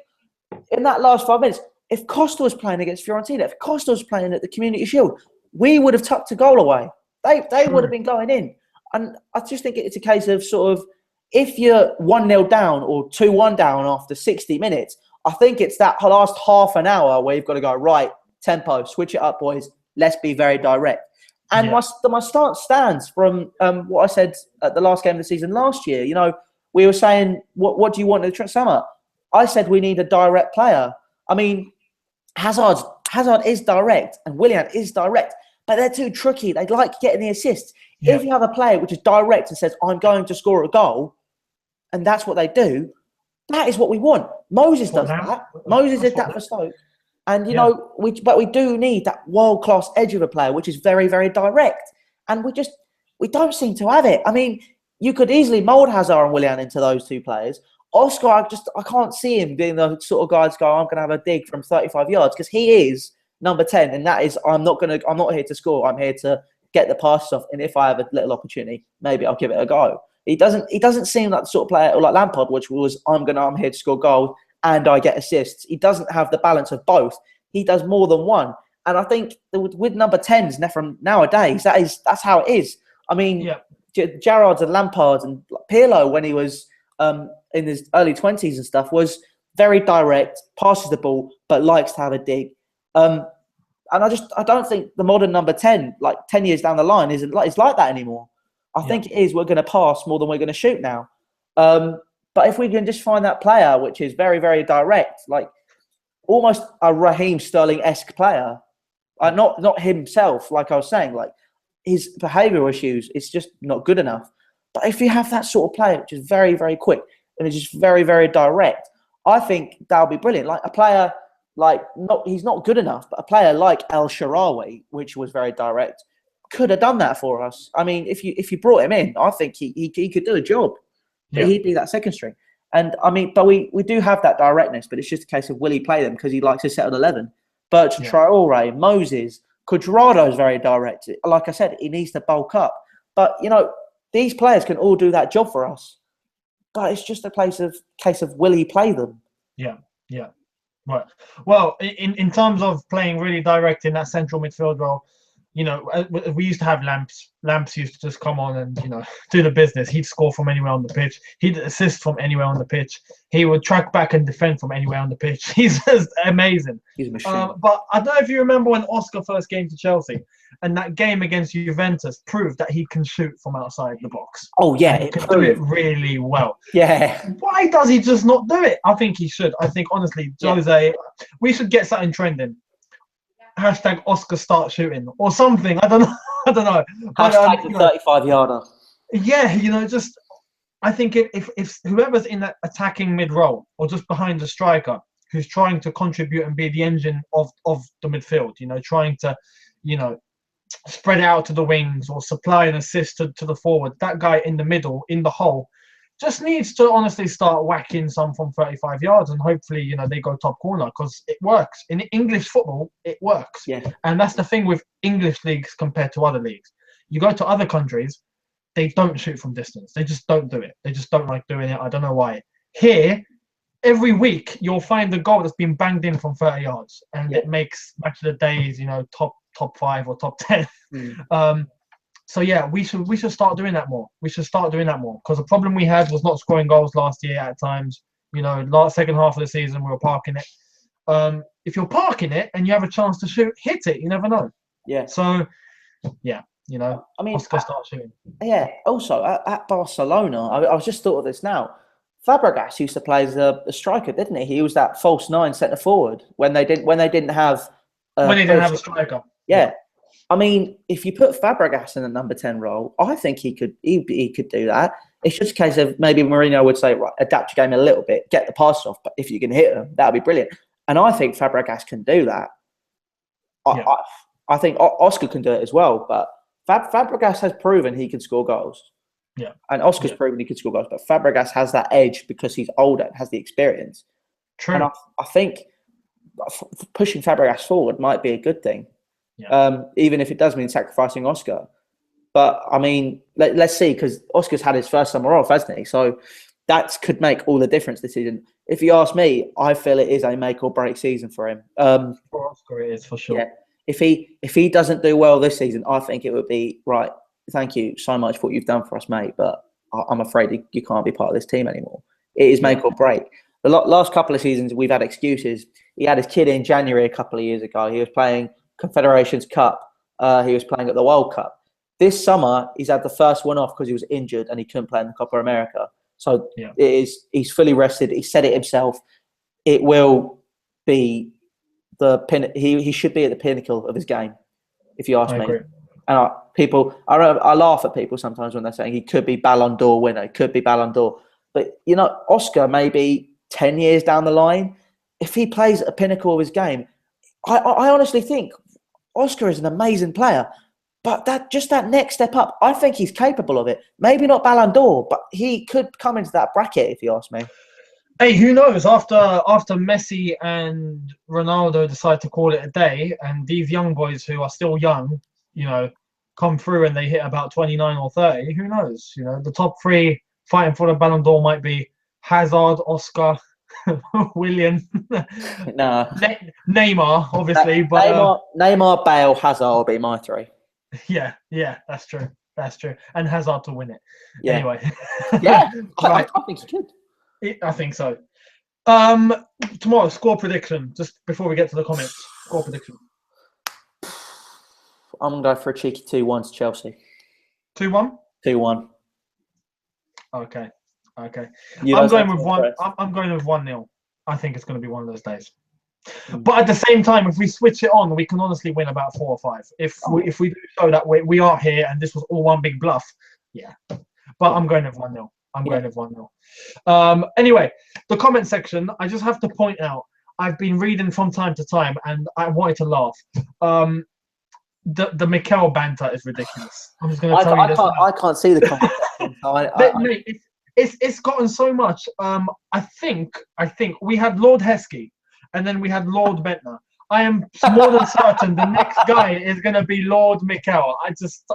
in that last 5 minutes, if Costa was playing against Fiorentina, if Costa was playing at the Community Shield, we would have tucked a goal away. They would have been going in. And I just think it's a case of sort of, if you're 1-0 down or 2-1 down after 60 minutes, I think it's that last half an hour where you've got to go, right, tempo, switch it up, boys. Let's be very direct. And my stance stands from what I said at the last game of the season last year. We were saying, what do you want in the summer? I said we need a direct player. I mean, Hazard is direct and Willian is direct, but they're too tricky. They like getting the assists. Yeah. If you have a player which is direct and says, I'm going to score a goal, and that's what they do, that is what we want. Moses does that. Moses did that for Stoke. And, we do need that world-class edge of a player, which is very, very direct. And we don't seem to have it. I mean, you could easily mould Hazard and Willian into those two players. Oscar, I can't see him being the sort of guy to go, I'm going to have a dig from 35 yards, because he is number 10. And that is, I'm not here to score. I'm here to get the passes off. And if I have a little opportunity, maybe I'll give it a go. He doesn't seem like the sort of player like Lampard, which was, I'm here to score goals and I get assists. He doesn't have the balance of both. He does more than one. And I think with number 10s from nowadays, that's how it is. I mean, Gerrard's and Lampard's and Pirlo, when he was in his early 20s and stuff, was very direct, passes the ball, but likes to have a dig. And I don't think the modern number 10, like 10 years down the line, is like that anymore. I think it is, we're going to pass more than we're going to shoot now. But if we can just find that player, which is very, very direct, like almost a Raheem Sterling-esque player, not himself, like I was saying, like his behavioural issues, it's just not good enough. But if you have that sort of player, which is very, very quick and is just very, very direct, I think that'll be brilliant. Like a player he's not good enough, but a player like El Shaarawy, which was very direct, could have done that for us. I mean, if you brought him in, I think he could do a job. But he'd be that second string. And I mean, but we do have that directness, but it's just a case of will he play them, because he likes to settle 11. Bertrand Traore, Moses, Cuadrado's very direct. Like I said, he needs to bulk up. But these players can all do that job for us. But it's just a case of will he play them? Yeah. Right. Well, in terms of playing really direct in that central midfield role, you know, we used to have Lamps. Lamps used to just come on and, you know, do the business. He'd score from anywhere on the pitch. He'd assist from anywhere on the pitch. He would track back and defend from anywhere on the pitch. He's just amazing. He's a machine. But I don't know if you remember when Oscar first came to Chelsea, and that game against Juventus proved that he can shoot from outside the box. Oh yeah, he can do it really well. Yeah. Why does he just not do it? I think he should. I think honestly, Jose, we should get something trending. Hashtag Oscar start shooting or something. I don't know. Hashtag the 35-yarder. Yeah, you know, just I think if whoever's in that attacking mid-roll or just behind the striker who's trying to contribute and be the engine of the midfield, you know, trying to, you know, spread out to the wings or supply an assist to the forward, that guy in the middle, in the hole, just needs to honestly start whacking some from 35 yards, and hopefully, you know, they go top corner, because it works. In English football, it works. Yeah. And that's the thing with English leagues compared to other leagues. You go to other countries, they don't shoot from distance. They just don't do it. They just don't like doing it. I don't know why. Here, every week, you'll find a goal that's been banged in from 30 yards, and it makes Match of the Days, you know, top 5 or top 10. So yeah, we should start doing that more. We should start doing that more, because the problem we had was not scoring goals last year at times. You know, second half of the season we were parking it. If you're parking it and you have a chance to shoot, hit it. You never know. Yeah. So yeah, you know, I mean, Oscar start shooting. Yeah. Also at Barcelona, I was just thought of this now. Fabregas used to play as a striker, didn't he? He was that false 9 centre forward when they didn't have a striker. Yeah. I mean, if you put Fabregas in the number 10 role, I think he could do that. It's just a case of maybe Mourinho would say, right, adapt your game a little bit, get the passes off, but if you can hit them, that would be brilliant. And I think Fabregas can do that. I think Oscar can do it as well, but Fabregas has proven he can score goals. Yeah. And Oscar's proven he can score goals, but Fabregas has that edge because he's older and has the experience. True. And I think pushing Fabregas forward might be a good thing. Yeah. Even if it does mean sacrificing Oscar. But, I mean, let's see, because Oscar's had his first summer off, hasn't he? So that could make all the difference this season. If you ask me, I feel it is a make-or-break season for him. For Oscar, it is, for sure. Yeah. If he doesn't do well this season, I think it would be, right, thank you so much for what you've done for us, mate, but I'm afraid you can't be part of this team anymore. It is make or break. The last couple of seasons, we've had excuses. He had his kid in January a couple of years ago. He was playing Confederations Cup. He was playing at the World Cup. This summer, he's had the first one off because he was injured and he couldn't play in the Copa America. So he's fully rested. He said it himself. It will be he should be at the pinnacle of his game, if you ask me. Agree. And I laugh at people sometimes when they're saying he could be Ballon d'Or winner, could be Ballon d'Or. But, you know, Oscar, maybe 10 years down the line, if he plays at the pinnacle of his game, I honestly think Oscar is an amazing player. But that next step up, I think he's capable of it. Maybe not Ballon d'Or, but he could come into that bracket, if you ask me. Hey, who knows? After Messi and Ronaldo decide to call it a day, and these young boys who are still young, you know, come through and they hit about 29 or 30, who knows? You know, the top 3 fighting for the Ballon d'Or might be Hazard, Oscar, William, Neymar, obviously. But Neymar, Bale, Hazard will be my 3. Yeah, that's true. And Hazard to win it. Yeah. Anyway. Yeah, right. I think he could. I think so. Tomorrow, score prediction, just before we get to the comments. Score prediction. I'm going to go for a cheeky 2-1 to Chelsea. 2-1? 2-1. Okay. I'm going with 1-0. I think it's going to be one of those days. But at the same time, if we switch it on, we can honestly win about 4 or 5. If we do show that we are here and this was all one big bluff, yeah. But I'm going with 1-0. Going with 1-0. Anyway, the comment section, I just have to point out, I've been reading from time to time and I wanted to laugh. The Mikel banter is ridiculous. I'm just going to tell you this. I can't see the comment section. It's gotten so much. I think we had Lord Heskey and then we had Lord Bentner. I am more than certain the next guy is going to be Lord Mikel.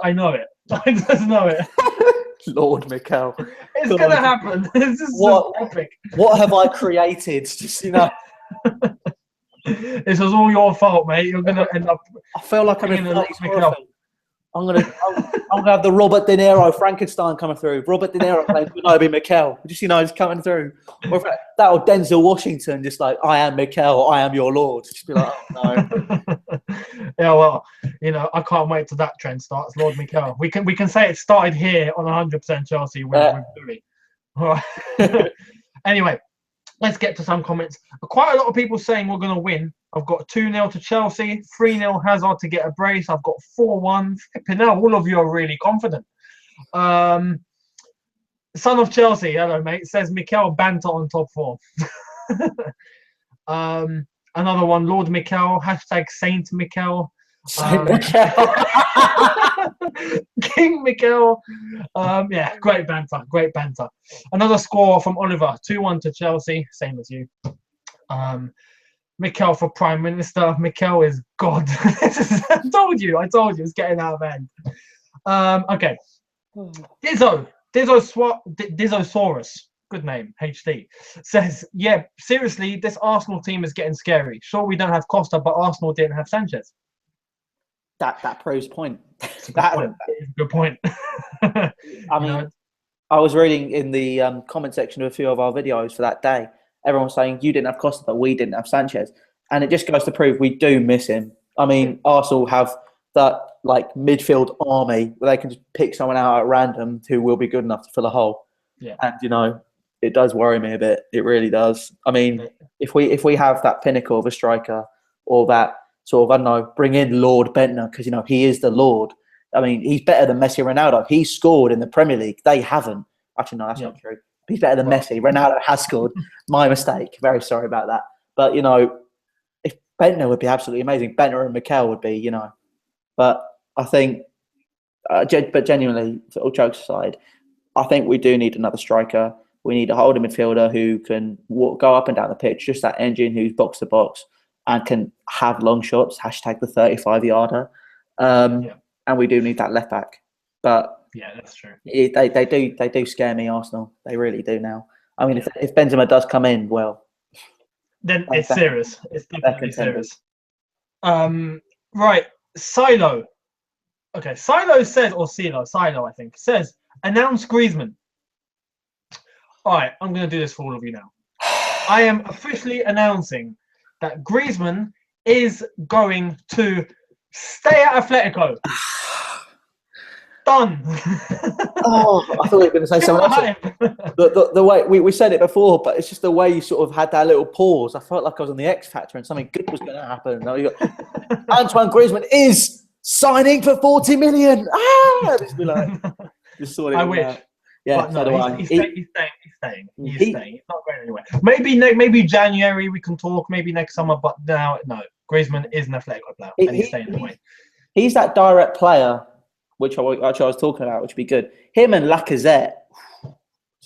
I know it. I just know it. Lord Mikel. It's going to happen. This is so epic. What have I created? Just, you know. This was all your fault, mate. You're going to end up. I feel like I'm in Lord Mikel. I'm gonna have the Robert De Niro Frankenstein coming through. Robert De Niro playing Naomi Mikel. Just he's coming through. Or that or Denzel Washington, just like I am Mikel, I am your lord. Just be like, oh no. Yeah, well, I can't wait till that trend starts. Lord Mikel. We can say it started here on 100% Chelsea with Billy. All right. Anyway, let's get to some comments. Quite a lot of people saying we're going to win. I've got 2-0 to Chelsea, 3-0 Hazard to get a brace. I've got 4-1. Flipping hell, all of you are really confident. Son of Chelsea, hello mate, says Mikel banter on top 4. Another one, Lord Mikel, hashtag Saint Mikel. Saint Mikel. King Mikel. Yeah, great banter. Another score from Oliver, 2-1 to Chelsea, same as you. Mikel for Prime Minister. Mikel is God. I told you, it's getting out of hand. Okay. Dizzosaurus, good name, HD, says, yeah, seriously, this Arsenal team is getting scary. Sure, we don't have Costa, but Arsenal didn't have Sanchez. That proves point. That's a good point. I mean, I was reading in the comment section of a few of our videos for that day. Everyone was saying you didn't have Costa, but we didn't have Sanchez, and it just goes to prove we do miss him. I mean, Arsenal have that like midfield army where they can just pick someone out at random who will be good enough to fill a hole. Yeah, and it does worry me a bit. It really does. I mean, if we have that pinnacle of a striker or that sort of, I don't know, bring in Lord Bentner because he is the Lord. I mean, he's better than Messi, Ronaldo. He's scored in the Premier League. They haven't. Actually, no, that's not true. He's better than Messi. Ronaldo has scored. My mistake. Very sorry about that. But, if Bentner would be absolutely amazing, Bentner and Mikel would be, But I think, but genuinely, all jokes aside, I think we do need another striker. We need a holding midfielder who can go up and down the pitch, just that engine who's box to box and can have long shots, hashtag the 35-yarder. And we do need that left back. But yeah, that's true. They do scare me, Arsenal. They really do now. I mean, if Benzema does come in, well, then it's serious. It's definitely serious. Right, Silo. Okay, Silo says, or Silo, I think, says, announce Griezmann. All right, I'm going to do this for all of you now. I am officially announcing that Griezmann is going to stay at Atletico. Done. Oh, I thought you were going to say something else. The way we said it before, but it's just the way you sort of had that little pause. I felt like I was on the X Factor and something good was going to happen. Antoine Griezmann is signing for 40 million. Just be like, just sort of. I wish. Yeah, but no, he's staying. He's staying. He's not going anywhere. Maybe January we can talk. Maybe next summer, but now no. Griezmann is an Atletico player, and he's staying away. He's that direct player, which I was talking about, which would be good. Him and Lacazette.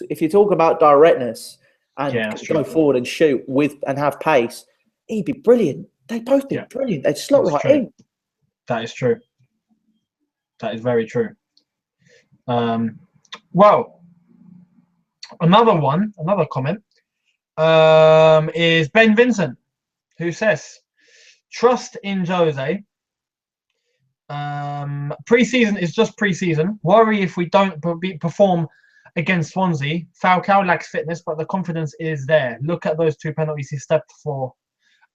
If you talk about directness and go forward and shoot and have pace, he'd be brilliant. They'd both be brilliant. They'd slot right in. That is true. That is very true. Well, another comment is Ben Vincent, who says, trust in Jose. Pre-season is just pre-season. Worry if we don't perform against Swansea. Falcao lacks fitness, but the confidence is there. Look at those 2 penalties he stepped for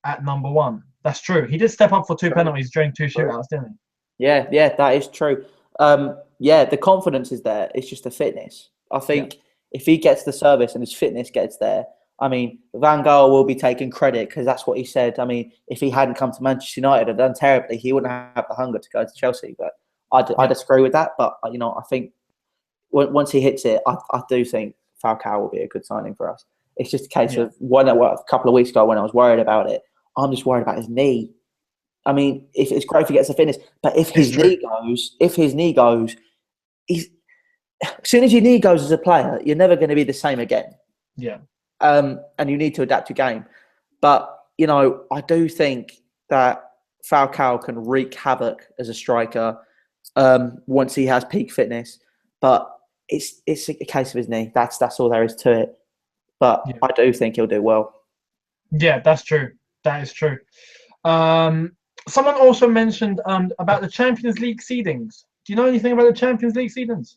at number 1. That's true. He did step up for 2 penalties during 2 shootouts, didn't he? Yeah, that is true. The confidence is there. It's just the fitness. I think if he gets the service and his fitness gets there, I mean, Van Gaal will be taking credit because that's what he said. I mean, if he hadn't come to Manchester United and done terribly, he wouldn't have the hunger to go to Chelsea. But I disagree with that. But, I think once he hits it, I do think Falcao will be a good signing for us. It's just a case of a couple of weeks ago when I was worried about it, I'm just worried about his knee. I mean, if it's great if he gets the fitness, but if his knee goes, as soon as your knee goes as a player, you're never going to be the same again. Yeah. And you need to adapt your game. But, I do think that Falcao can wreak havoc as a striker once he has peak fitness. But it's a case of his knee. That's all there is to it. But I do think he'll do well. Yeah, that's true. That is true. Someone also mentioned about the Champions League seedings. Do you know anything about the Champions League seedings?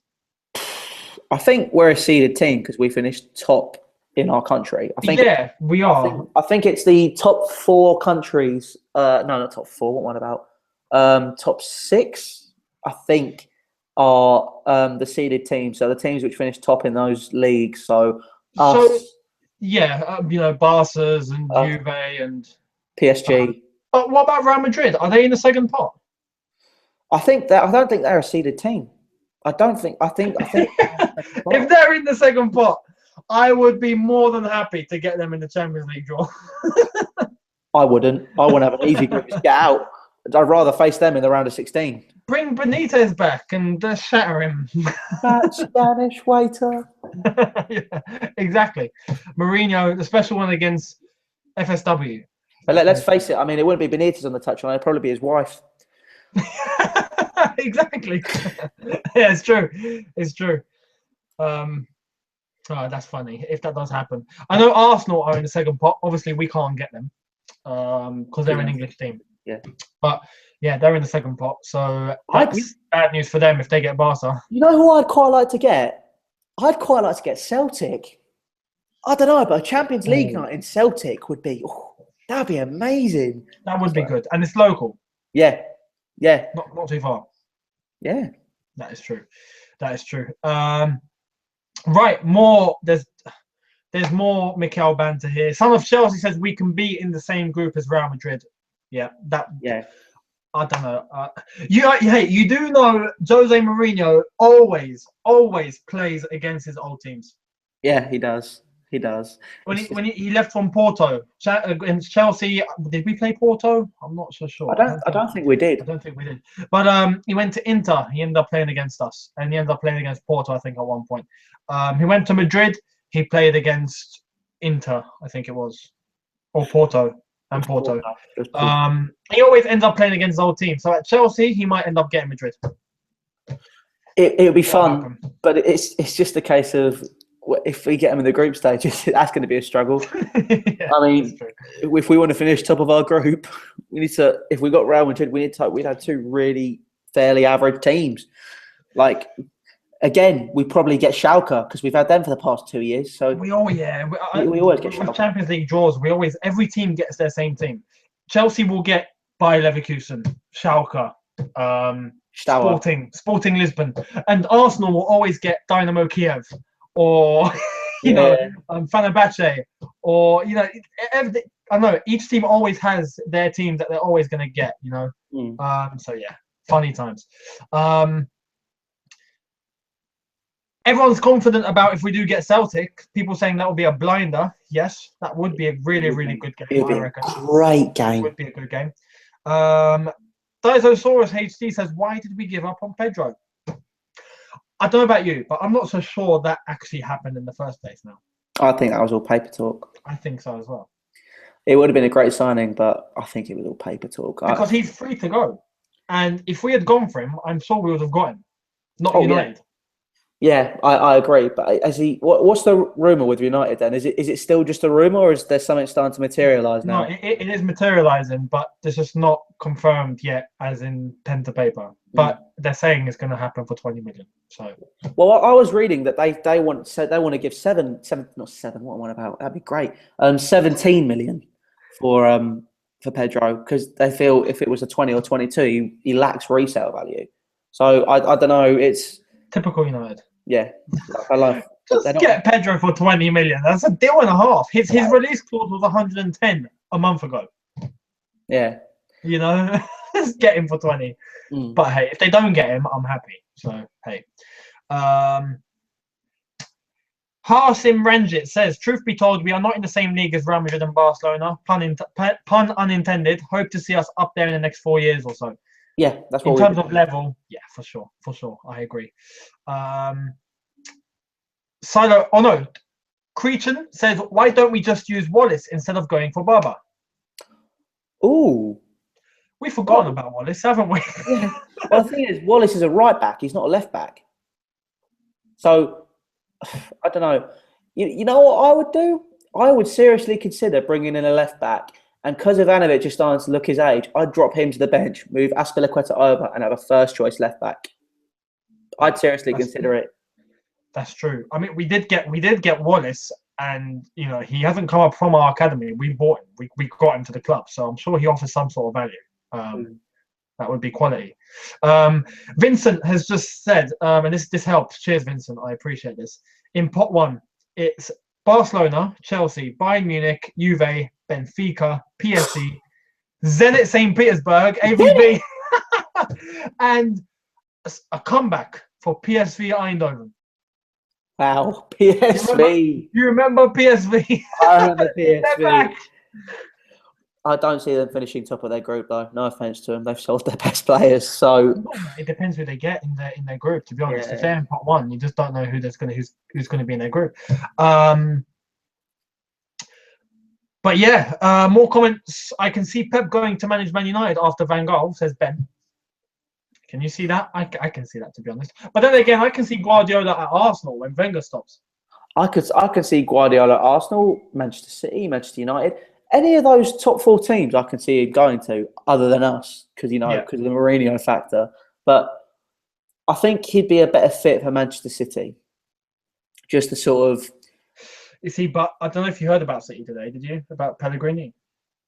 I think we're a seeded team because we finished top in our country. Yeah, we are. I think it's the top 4 countries. No, not top 4. What one about? Top 6, I think, are the seeded teams. So the teams which finished top in those leagues. So us, yeah, Barca's and Juve and PSG. But what about Real Madrid? Are they in the second pot? I don't think they're a seeded team. I think. If they're in the second pot, I would be more than happy to get them in the Champions League draw. I wouldn't. I want to have an easy group. Just get out. I'd rather face them in the round of 16. Bring Benitez back and shatter him. That Spanish waiter. Yeah, exactly. Mourinho, the special one against FSW. But let's face it. I mean, it wouldn't be Benitez on the touchline. It'd probably be his wife. Exactly. Yeah, it's true. It's true. Oh, that's funny. If that does happen, I know Arsenal are in the second pot. Obviously, we can't get them because they're an English team. Yeah. But yeah, they're in the second pot. So that's bad news for them if they get Barca. You know who I'd quite like to get? I'd quite like to get Celtic. I don't know, but a Champions League night in Celtic would be. That'd be amazing. That would be good, and it's local. Yeah. Not too far. Yeah. That is true. That is true. Right, more. There's more Mikel banter here. Son of Chelsea says we can be in the same group as Real Madrid. Yeah, Yeah. I don't know. You do know Jose Mourinho always plays against his old teams. Yeah, he does. He does. When he left from Porto against Chelsea, did we play Porto? I'm not so sure. I don't think we did. I don't think we did. But he went to Inter. He ended up playing against us, and he ended up playing against Porto, I think, at one point. He went to Madrid. He played against Inter, I think it was, or Porto. And Porto. He always ends up playing against his old team. So at Chelsea, he might end up getting Madrid. It'll be fun, but it's just a case of if we get him in the group stage, that's going to be a struggle. Yeah, I mean, if we want to finish top of our group, we need to. If we got Real Madrid, we'd have 2 really fairly average teams. Like again, we probably get Schalke because we've had them for the past 2 years. So we always get Schalke. Champions League draws. Every team gets their same team. Chelsea will get Bayer Leverkusen, Schalke, Sporting Lisbon, and Arsenal will always get Dynamo Kiev or Fenerbahce, or I know each team always has their team that they're always going to get. So yeah, funny times. Everyone's confident about if we do get Celtic. People saying that would be a blinder. Yes, that would be a really, really good game. I reckon. Great game. It would be a good game. Dinosaurus HD says, why did we give up on Pedro? I don't know about you, but I'm not so sure that actually happened in the first place now. I think that was all paper talk. I think so as well. It would have been a great signing, but I think it was all paper talk. Because he's free to go. And if we had gone for him, I'm sure we would have got him. Not United. Yeah, I agree. But what's the rumour with United then? Is it still just a rumour, or is there something starting to materialise now? No, it is materialising, but it's just not confirmed yet, as in pen to paper. But they're saying it's going to happen for 20 million. So, well, I was reading that they want to give 17 million for Pedro, because they feel if it was a 20 or 22, he lacks resale value. So I don't know. It's typical United. Yeah, I love. Just get Pedro for 20 million. That's a deal and a half. His release clause was 110 a month ago. Yeah. Just get him for 20. But hey, if they don't get him, I'm happy. So hey. Harsim Ranjit says, truth be told, we are not in the same league as Real Madrid and Barcelona. Pun unintended. Hope to see us up there in the next 4 years or so. Yeah, that's what in terms of level. Yeah, for sure. I agree. Silo. Oh no, Cretan says, why don't we just use Wallace instead of going for Baba? Ooh, we've forgotten about Wallace, haven't we? Yeah. Well, the thing is, Wallace is a right back. He's not a left back. So I don't know. You know what I would do? I would seriously consider bringing in a left back. And because Ivanovic is starting to look his age, I'd drop him to the bench, move Azpilicueta over, and have a first choice left back. I'd seriously consider it. That's true. I mean, we did get Wallace, and he hasn't come up from our academy. We bought him. We got him to the club, so I'm sure he offers some sort of value. That would be quality. Vincent has just said, and this helps. Cheers, Vincent. I appreciate this. In pot one, it's Barcelona, Chelsea, Bayern Munich, Juve, Benfica, PSV, Zenit St. Petersburg, AVB, and a comeback for PSV Eindhoven. Wow, PSV. You remember PSV? I remember PSV. I don't see them finishing top of their group, though. No offense to them, they've sold their best players. So it depends who they get in their group. To be honest, if they're in pot one, you just don't know who's going to be in their group. But yeah, more comments. I can see Pep going to manage Man United after Van Gaal, says Ben. Can you see that? I can see that, to be honest. But then again, I can see Guardiola at Arsenal when Wenger stops. I could see Guardiola at Arsenal, Manchester City, Manchester United. Any of those top 4 teams I can see him going to, other than us, because because of the Mourinho factor. But I think he'd be a better fit for Manchester City. Just to sort of... You see, but I don't know if you heard about City today, did you? About Pellegrini?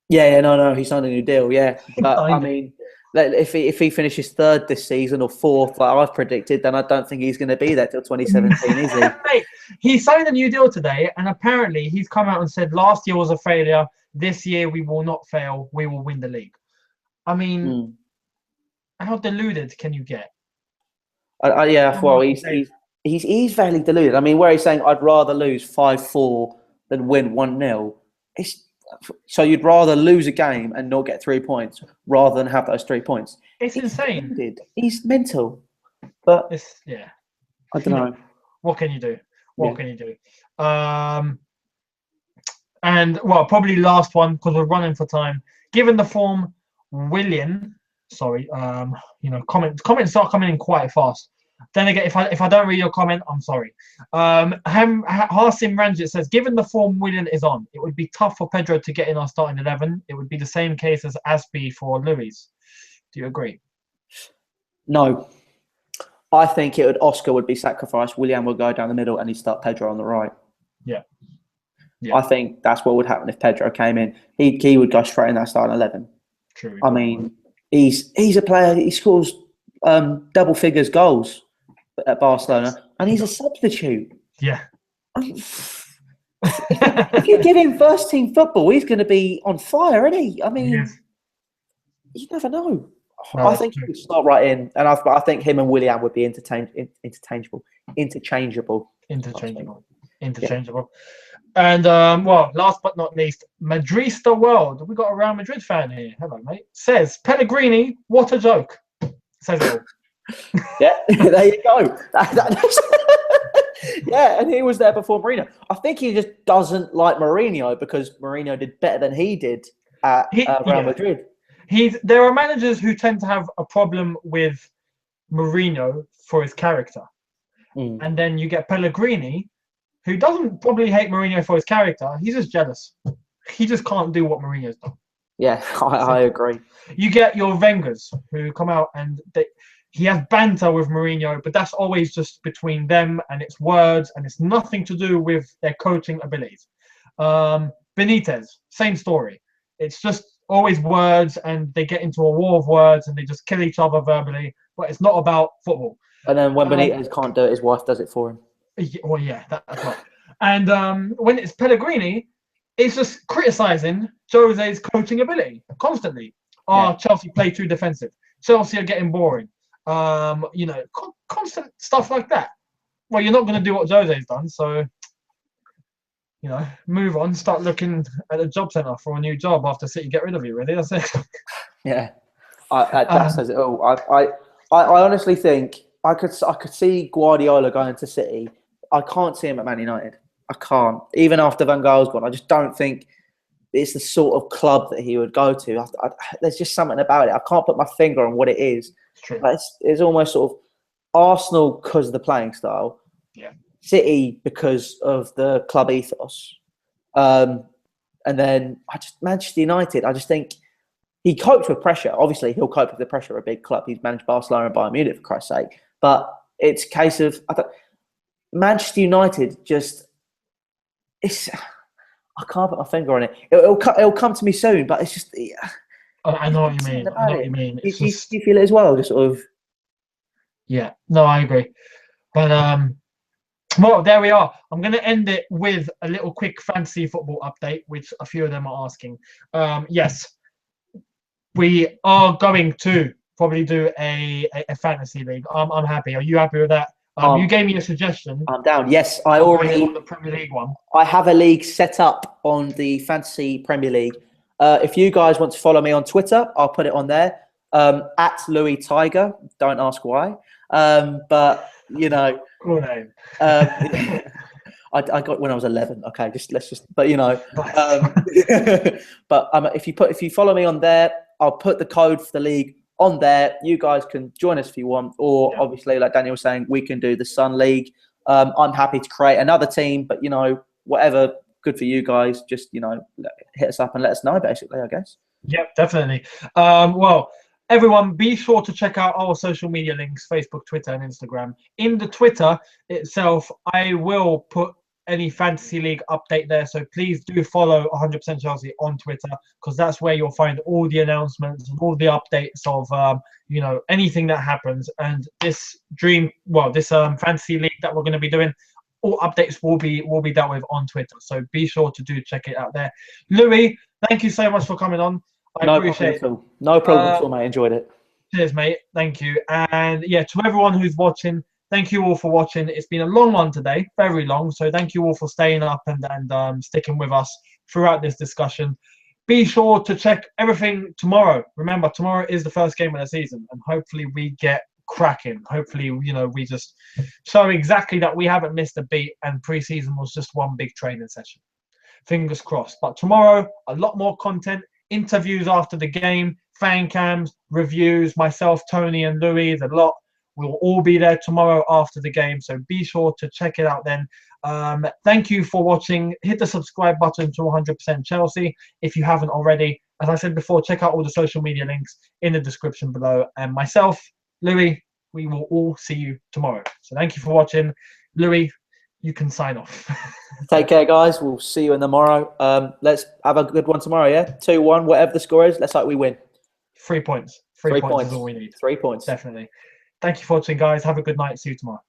No, he signed a new deal, But I mean, if he finishes 3rd this season or 4th, like I've predicted, then I don't think he's going to be there till 2017, is he? Mate, he signed a new deal today, and apparently he's come out and said last year was a failure. This year we will not fail. We will win the league. I mean, how deluded can you get? Well, he's very deluded. I mean, where he's saying I'd rather lose 5-4 than win 1-0. So you'd rather lose a game and not get 3 points rather than have those 3 points. It's insane. He's mental. But I don't know. What can you do? What can you do? And well, probably last one because we're running for time. Given the form, Willian. Sorry, comments start coming in quite fast. Then again, if I don't read your comment, I'm sorry. Harsim Ranjit says, given the form Willian is on, it would be tough for Pedro to get in our starting 11. It would be the same case as Aspie for Luis. Do you agree? No. I think Oscar would be sacrificed. Willian would go down the middle and he'd start Pedro on the right. Yeah. I think that's what would happen if Pedro came in. He would go straight in that starting 11. True. I mean, he's a player. He scores double figures goals at Barcelona, and he's a substitute. Yeah. If you give him first team football, he's going to be on fire, isn't he? I mean, you never know. No, I think he would start right in, and I think him and Willian would be interchangeable. And well, last but not least, Madrista World. We got a Real Madrid fan here. Hello, mate. Says Pellegrini, what a joke. Says it all. There you go. And he was there before Mourinho. I think he just doesn't like Mourinho because Mourinho did better than he did at Real Madrid. There are managers who tend to have a problem with Mourinho for his character. And then you get Pellegrini, who doesn't probably hate Mourinho for his character. He's just jealous. He just can't do what Mourinho's done. Yeah, I agree. You get your Wengers who come out and he has banter with Mourinho, but that's always just between them and it's words and it's nothing to do with their coaching abilities. Benitez, same story. It's just always words and they get into a war of words and they just kill each other verbally, but it's not about football. And then when Benitez can't do it, his wife does it for him. Well, yeah, that's right. And when it's Pellegrini, it's just criticising Jose's coaching ability constantly. Chelsea play too defensive. Chelsea are getting boring. Constant stuff like that. Well, you're not going to do what Jose's done, so move on. Start looking at a job centre for a new job after City get rid of you. Really, that's it. Yeah, that says it all. I honestly think I could see Guardiola going to City. I can't see him at Man United. I can't. Even after Van Gaal's gone, I just don't think it's the sort of club that he would go to. There's just something about it. I can't put my finger on what it is. True. It's almost sort of Arsenal because of the playing style. Yeah. City because of the club ethos. And then Manchester United, I just think he copes with pressure. Obviously, he'll cope with the pressure of a big club. He's managed Barcelona and Bayern Munich, for Christ's sake. But it's a case of Manchester United just it's. I can't put my finger on it. It'll come to me soon, but it's just. I know what you mean. I know what you mean. Do you feel it as well? Just sort of. Yeah. No, I agree. But well, there we are. I'm going to end it with a little quick fantasy football update, which a few of them are asking. Yes, we are going to probably do a fantasy league. I'm happy. Are you happy with that? You gave me a suggestion. I'm down. Yes, I on already the Premier League one. I have a league set up on the Fantasy Premier League. If you guys want to follow me on Twitter, I'll put it on there. At Louis Tiger. Don't ask why. But you know, Cool name. I got when I was 11. Okay, but you know, but if you follow me on there, I'll put the code for the league on there. You guys can join us if you want, or obviously, like Daniel was saying, we can do the Sun League. I'm happy to create another team, but you know, whatever good for you guys, just you know, hit us up and let us know. Basically, I guess. Yep, definitely. Well, everyone, be sure to check out our social media links: Facebook, Twitter, and Instagram. In the Twitter itself, I will put any fantasy league update there, so please do follow 100% Chelsea on Twitter, because that's where you'll find all the announcements and all the updates of you know, anything that happens. And this fantasy league that we're going to be doing, all updates will be dealt with on Twitter, so be sure to do check it out there. Louis, thank you so much for coming on. I appreciate it. No problem at all, mate. Enjoyed it. Cheers, mate. Thank you. And yeah, to everyone who's watching, thank you all for watching. It's been a long one today, very long. So thank you all for staying up and sticking with us throughout this discussion. Be sure to check everything tomorrow. Remember, tomorrow is the first game of the season, and hopefully we get cracking. Hopefully, you know, we just show exactly that we haven't missed a beat and pre-season was just one big training session. Fingers crossed. But tomorrow, a lot more content, interviews after the game, fan cams, reviews, myself, Tony, and Louis, the lot. We'll all be there tomorrow after the game, so be sure to check it out then. Thank you for watching. Hit the subscribe button to 100% Chelsea if you haven't already. As I said before, check out all the social media links in the description below. And myself, Louis, we will all see you tomorrow. So thank you for watching. Louis, you can sign off. Take care, guys. We'll see you in tomorrow. Let's have a good one tomorrow, yeah? 2-1, whatever the score is. Let's hope we win. 3 points. 3 points is all we need. 3 points. Definitely. Thank you for watching, guys. Have a good night. See you tomorrow.